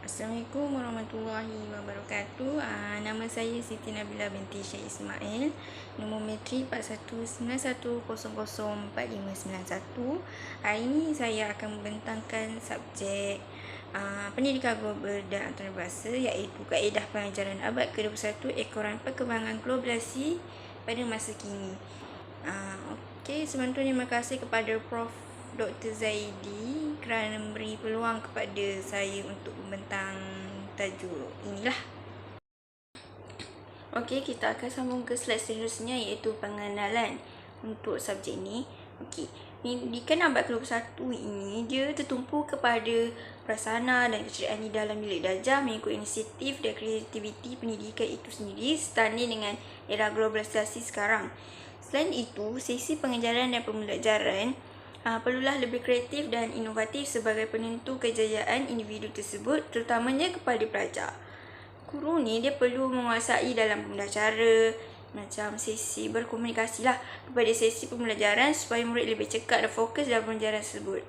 Assalamualaikum warahmatullahi wabarakatuh. Nama saya Siti Nabila binti Syekh Ismail. Nombor metrik 4191004591. Hari ini saya akan membentangkan subjek pendidikan global dan antarabangsa, iaitu kaedah pengajaran abad ke-21 ekoran perkembangan globalisasi pada masa kini. Okey, sebenarnya terima kasih kepada Prof. Dr. Zaidi kerana memberi peluang kepada saya untuk membentang tajuk inilah. Okey, kita akan sambung ke slide seterusnya, iaitu pengenalan untuk subjek ini. Okey, pendidikan abad ke-21 ini dia tertumpu kepada prasarana dan keceriaan di dalam bilik darjah mengikut inisiatif dan kreativiti pendidikan itu sendiri setanding dengan era globalisasi sekarang. Selain itu, sesi pengajaran dan pembelajaran perlulah lebih kreatif dan inovatif sebagai penentu kejayaan individu tersebut, terutamanya kepada pelajar. Guru ni dia perlu menguasai dalam pembelajaran, macam sesi berkomunikasi lah kepada sesi pembelajaran supaya murid lebih cekap dan fokus dalam pembelajaran tersebut.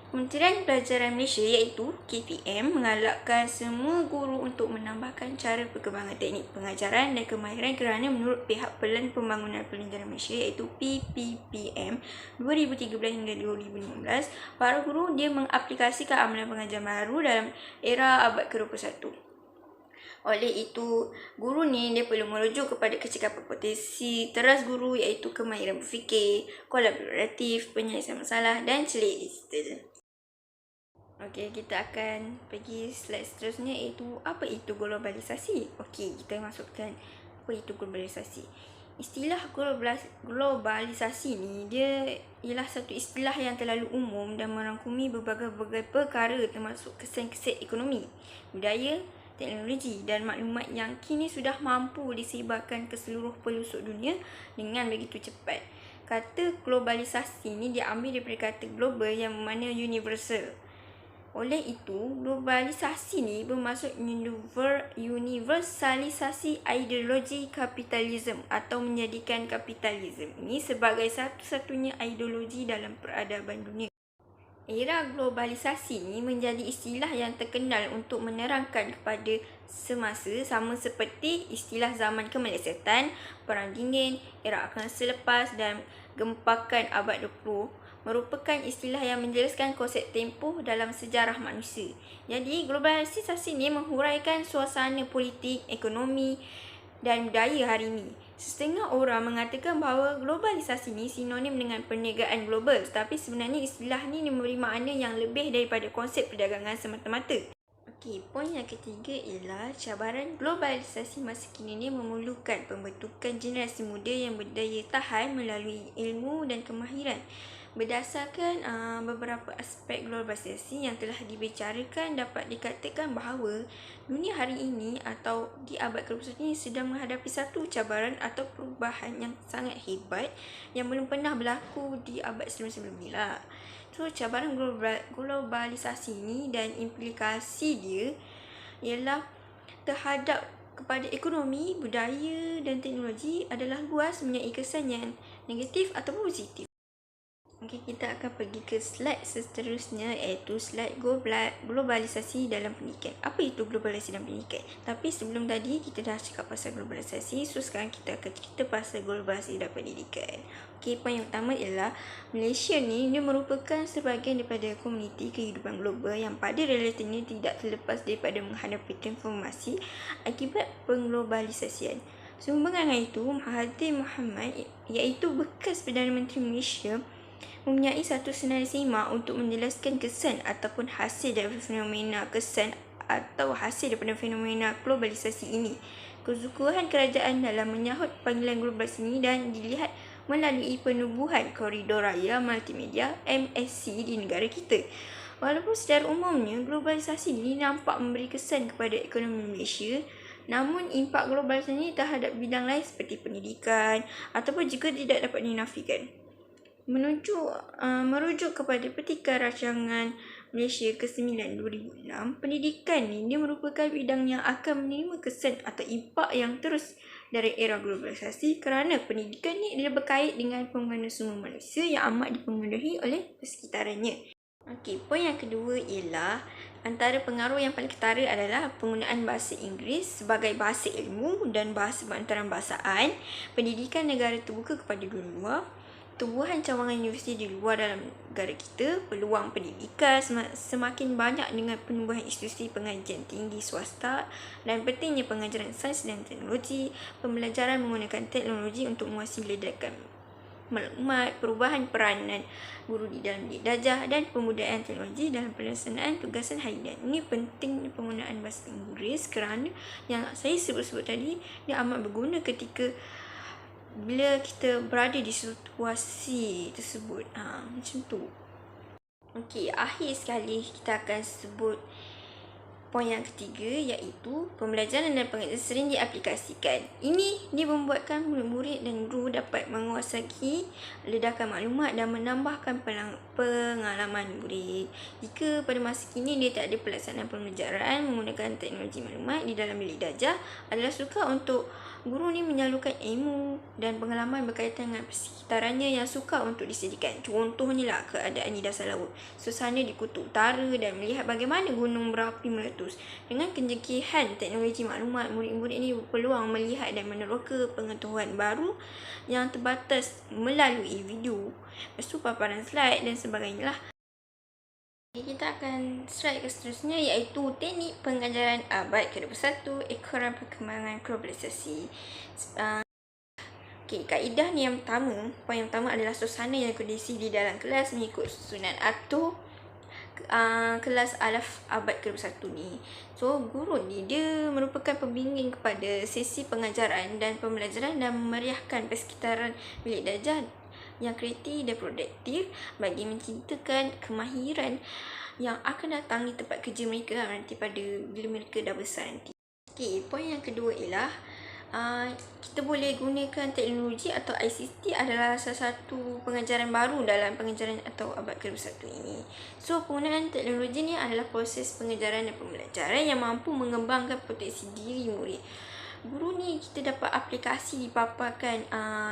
Kementerian Pelajaran Malaysia iaitu KPM menggalakkan semua guru untuk menambahkan cara perkembangan teknik pengajaran dan kemahiran kerana menurut pihak Pelan Pembangunan Pelajaran Malaysia iaitu PPPM 2013 hingga 2015, para guru dia mengaplikasikan amalan pengajaran baru dalam era abad ke-21. Oleh itu, guru ni dia perlu merujuk kepada kecekapan potensi teras guru iaitu kemahiran berfikir, kolaboratif, penyelesaian masalah dan celik digital. Okey, kita akan pergi slide seterusnya, iaitu apa itu globalisasi. Okey, kita masukkan apa itu globalisasi. Istilah globalisasi ni dia ialah satu istilah yang terlalu umum dan merangkumi berbagai-bagai perkara termasuk kesan-kesan ekonomi, budaya, teknologi dan maklumat yang kini sudah mampu disebarkan ke seluruh pelosok dunia dengan begitu cepat. Kata globalisasi ni diambil daripada kata global yang bermakna universal. Oleh itu, globalisasi ni bermaksud universalisasi ideologi kapitalisme atau menjadikan kapitalisme ini sebagai satu-satunya ideologi dalam peradaban dunia. Era globalisasi ni menjadi istilah yang terkenal untuk menerangkan kepada semasa, sama seperti istilah zaman kemelesetan, Perang Dingin, era akan selepas dan gempakan abad 20 merupakan istilah yang menjelaskan konsep tempoh dalam sejarah manusia. Jadi, globalisasi ini menghuraikan suasana politik, ekonomi dan budaya hari ini. Setengah orang mengatakan bahawa globalisasi ini sinonim dengan perniagaan global, tetapi sebenarnya istilah ini memberi makna yang lebih daripada konsep perdagangan semata-mata. Okey, poin yang ketiga ialah cabaran globalisasi masa kini ini memerlukan pembentukan generasi muda yang berdaya tahan melalui ilmu dan kemahiran. Berdasarkan beberapa aspek globalisasi yang telah dibicarakan, dapat dikatakan bahawa dunia hari ini atau di abad ke-21 ini sedang menghadapi satu cabaran atau perubahan yang sangat hebat yang belum pernah berlaku di abad sebelum-sebelum ni lah. So, cabaran globalisasi ini dan implikasi dia ialah terhadap kepada ekonomi, budaya dan teknologi adalah luas, mempunyai kesan yang negatif ataupun positif. Okey, kita akan pergi ke slide seterusnya, iaitu slide globalisasi dalam pendidikan. Apa itu globalisasi dalam pendidikan? Tapi sebelum tadi kita dah cakap pasal globalisasi, so sekarang kita akan cerita pasal globalisasi dalam pendidikan. Okey, poin yang pertama ialah Malaysia ni dia merupakan sebahagian daripada komuniti kehidupan global yang pada realitanya tidak terlepas daripada menghadapi transformasi akibat pengglobalisasian. Sehubungan dengan itu, Mahathir Mohamad iaitu bekas Perdana Menteri Malaysia mempunyai satu senarai simak untuk menjelaskan kesan ataupun hasil daripada fenomena fenomena globalisasi ini. Kesukuran kerajaan dalam menyahut panggilan globalisasi ini dan dilihat melalui penubuhan koridor raya multimedia MSC di negara kita. Walaupun secara umumnya globalisasi ini nampak memberi kesan kepada ekonomi Malaysia, namun impak globalisasi ini terhadap bidang lain seperti pendidikan ataupun juga tidak dapat dinafikan. Merujuk kepada Petikan Rancangan Malaysia ke-9 2006, pendidikan ni dia merupakan bidang yang akan menerima kesan atau impak yang terus dari era globalisasi kerana pendidikan ni dia berkait dengan pembangunan sumber manusia yang amat dipengaruhi oleh persekitarannya. Okey, poin yang kedua ialah Antara pengaruh yang paling ketara adalah penggunaan bahasa Inggeris sebagai bahasa ilmu dan bahasa antarabangsaan, pendidikan negara terbuka kepada guru luar, tumbuhan cawangan universiti di luar dalam negara kita, peluang pendidikan semakin banyak dengan penumbuhan institusi pengajian tinggi swasta dan pentingnya pengajaran sains dan teknologi, pembelajaran menggunakan teknologi untuk menguasai ledakan maklumat, perubahan peranan guru di dalam didik darjah dan pembudayaan teknologi dalam pelaksanaan tugasan harian. Ini penting penggunaan bahasa Inggeris kerana yang saya sebut-sebut tadi dia amat berguna ketika bila kita berada di situasi tersebut. Macam tu. Okey, akhir sekali kita akan sebut poin yang ketiga, iaitu pembelajaran dan pengajaran sering diaplikasikan. Ini dia membuatkan murid-murid dan guru dapat menguasai ledakan maklumat dan menambahkan pengalaman murid. Jika pada masa kini dia tak ada pelaksanaan pembelajaran menggunakan teknologi maklumat di dalam bilik darjah, adalah sukar untuk guru ni menyalurkan ilmu dan pengalaman berkaitan dengan persekitarannya yang sukar untuk disediakan. Contohnya lah keadaan di dasar laut, suasana di kutub utara dan melihat bagaimana gunung berapi meletus. Dengan kejangkihan teknologi maklumat, murid-murid ini berpeluang melihat dan meneroka pengetahuan baru yang terbatas melalui video, lepas tu paparan slide dan sebagainya lah. Kita akan slide ke seterusnya, iaitu teknik pengajaran abad ke-21, ekoran perkembangan globalisasi. Kaedah ni yang pertama, poin yang pertama adalah suasana yang kondisi di dalam kelas mengikut susunan atau kelas alaf abad ke-21 ni. So, guru ni dia merupakan pembimbing kepada sesi pengajaran dan pembelajaran dan memeriahkan persekitaran bilik darjah yang kreatif dan produktif bagi menciptakan kemahiran yang akan datang di tempat kerja mereka nanti pada bila mereka dah besar nanti. Poin yang kedua ialah kita boleh gunakan teknologi atau ICT adalah salah satu pengajaran baru dalam pengajaran atau abad ke-21 ini. So, penggunaan teknologi ni adalah proses pengajaran dan pembelajaran yang mampu mengembangkan potensi diri murid. Guru ni kita dapat aplikasi dipaparkan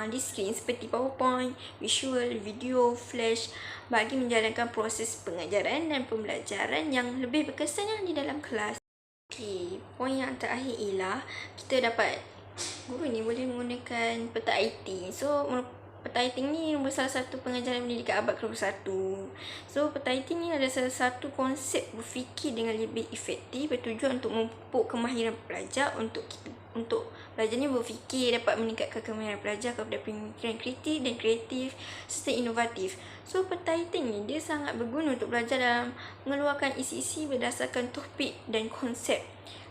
di skrin seperti PowerPoint, visual, video, flash bagi menjalankan proses pengajaran dan pembelajaran yang lebih berkesan di dalam kelas. Poin yang terakhir ialah kita dapat guru ni boleh menggunakan peta IT. So, peta IT ni salah satu pengajaran pendidikan abad ke-21. So, peta IT ni adalah salah satu konsep berfikir dengan lebih efektif bertujuan untuk memupuk kemahiran pelajar untuk pelajar ni berfikir, dapat meningkatkan kemahiran pelajar kepada pemikiran kritis dan kreatif serta inovatif. So, peta IT ni dia sangat berguna untuk belajar dalam mengeluarkan isi-isi berdasarkan topik dan konsep.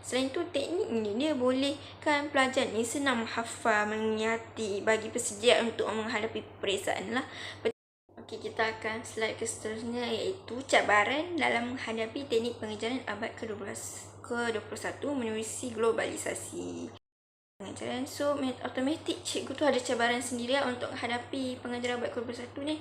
Selain itu, teknik ni dia bolehkan pelajar ni senang menghafal, mengingati bagi persediaan untuk menghadapi peperiksaan lah. Kita akan slide ke seterusnya, iaitu cabaran dalam menghadapi teknik pengajaran abad ke-21 menerusi globalisasi pengajaran. So, automatik cikgu tu ada cabaran sendiri untuk menghadapi pengajaran abad ke-21 ni.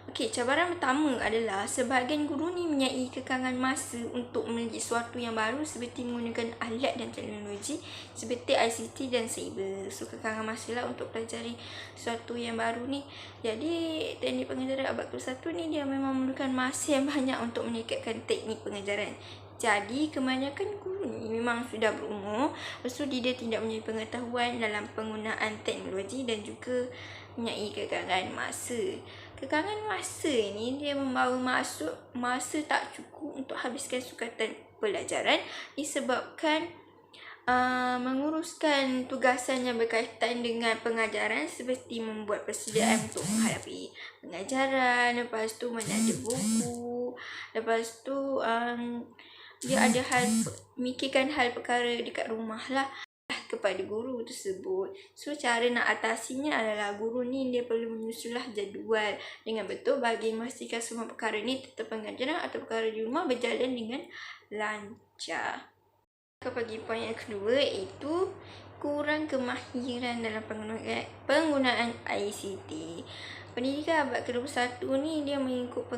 Cabaran pertama adalah sebahagian guru ni menyai kekangan masa untuk meneliti sesuatu yang baru seperti menggunakan alat dan teknologi seperti ICT dan cyber. So, kekangan masa lah untuk pelajari sesuatu yang baru ni. Jadi, teknik pengajaran abad ke-21 ni dia memang memerlukan masa yang banyak untuk meningkatkan teknik pengajaran. Jadi, kebanyakan guru ni memang sudah berumur, lepas tu dia tidak mempunyai pengetahuan dalam penggunaan teknologi dan juga mempunyai kekangan masa. Kekangan masa ni dia membawa masa tak cukup untuk habiskan sukatan pelajaran disebabkan menguruskan tugasan yang berkaitan dengan pengajaran seperti membuat persediaan untuk menghadapi pengajaran, lepas tu menaja buku, lepas tu dia ada mikirkan hal perkara dekat rumah lah kepada guru tersebut. So, cara nak atasinya adalah guru ni dia perlu menyusunlah jadual dengan betul bagi memastikan semua perkara ni tetap pengajaran atau perkara di rumah berjalan dengan lancar. Bagi poin yang kedua, iaitu kurang kemahiran dalam penggunaan ICT. Pendidikan abad ke-21 ni dia mengikut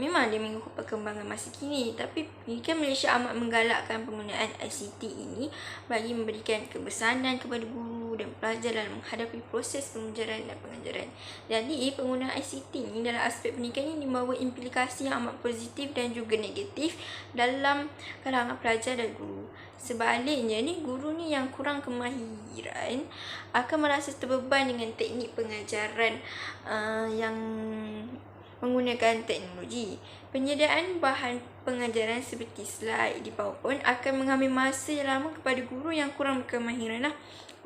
memang dia mengikut perkembangan masa kini, tapi pendidikan Malaysia amat menggalakkan penggunaan ICT ini bagi memberikan kebesanan kepada guru dan pelajar dalam menghadapi proses pembelajaran dan pengajaran. Jadi, penggunaan ICT ni dalam aspek pendidikan ini membawa implikasi yang amat positif dan juga negatif dalam kalangan pelajar dan guru. Sebaliknya ni, guru ni yang kurang kemahiran akan merasa terbeban dengan teknik pengajaran yang menggunakan teknologi. Penyediaan bahan pengajaran seperti slide di PowerPoint akan mengambil masa yang lama kepada guru yang kurang berkemahiran lah.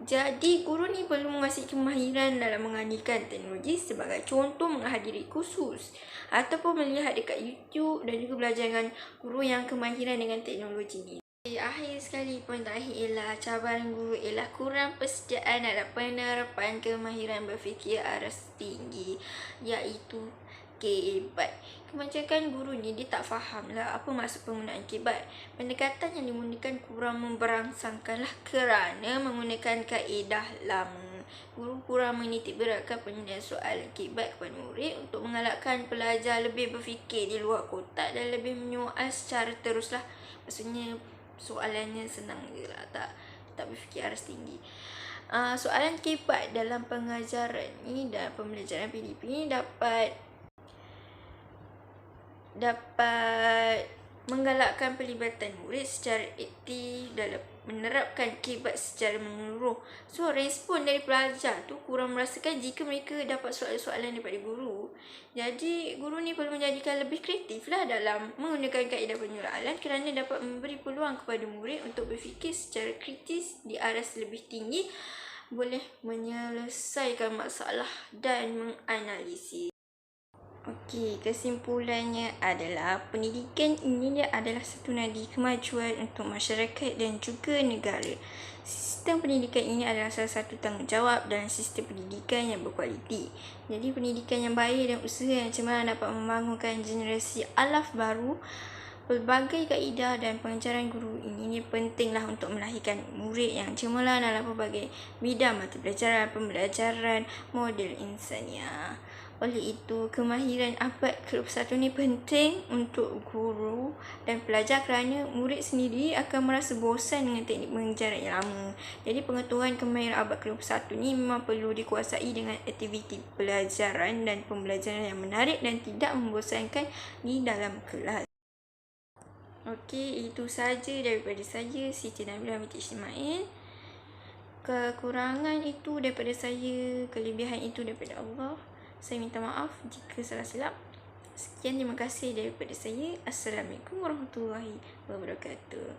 Jadi, guru ni perlu menguasai kemahiran dalam menggunakan teknologi, sebagai contoh menghadiri kursus ataupun melihat dekat YouTube dan juga belajar dengan guru yang kemahiran dengan teknologi ni. Akhir sekali, poin terakhir ialah cabaran guru ialah kurang persediaan dalam penerapan kemahiran berfikir aras tinggi, iaitu kebat. Kebanyakan guru ni dia tak faham lah apa maksud penggunaan kebat. Pendekatan yang digunakan kurang memberangsangkan lah kerana menggunakan kaedah lama. Guru kurang menitik beratkan penyediaan soalan kebat kepada murid untuk mengalahkan pelajar lebih berfikir di luar kotak dan lebih menyoal secara terus lah. Maksudnya soalannya senang je lah, tak berfikir aras tinggi. Soalan kebat dalam pengajaran ni dan pembelajaran PDP ni dapat menggalakkan pelibatan murid secara aktif dalam menerapkan kebat secara menyeluruh. So, respon dari pelajar tu kurang merasakan jika mereka dapat soalan-soalan daripada guru. Jadi, guru ni perlu menjadikan lebih kreatif lah dalam menggunakan kaedah penyoalan kerana dapat memberi peluang kepada murid untuk berfikir secara kritis di aras lebih tinggi, boleh menyelesaikan masalah dan menganalisis. Okey, kesimpulannya adalah pendidikan ini dia adalah satu nadi kemajuan untuk masyarakat dan juga negara. Sistem pendidikan ini adalah salah satu tanggungjawab dalam sistem pendidikan yang berkualiti. Jadi, pendidikan yang baik dan usaha yang cemerlang dapat membangunkan generasi alaf baru. Pelbagai kaedah dan pengajaran guru ini pentinglah untuk melahirkan murid yang cemerlang dalam pelbagai bidang mata pelajaran, pembelajaran, model insania. Oleh itu, kemahiran abad ke-21 ni penting untuk guru dan pelajar kerana murid sendiri akan merasa bosan dengan teknik pengajaran yang lama. Jadi, pengetahuan kemahiran abad ke-21 ni memang perlu dikuasai dengan aktiviti pelajaran dan pembelajaran yang menarik dan tidak membosankan di dalam kelas. Okey, itu saja daripada saya, Siti Nabila binti Ismail. Kekurangan itu daripada saya, kelebihan itu daripada Allah. Saya minta maaf jika salah silap. Sekian, terima kasih daripada saya. Assalamualaikum warahmatullahi wabarakatuh.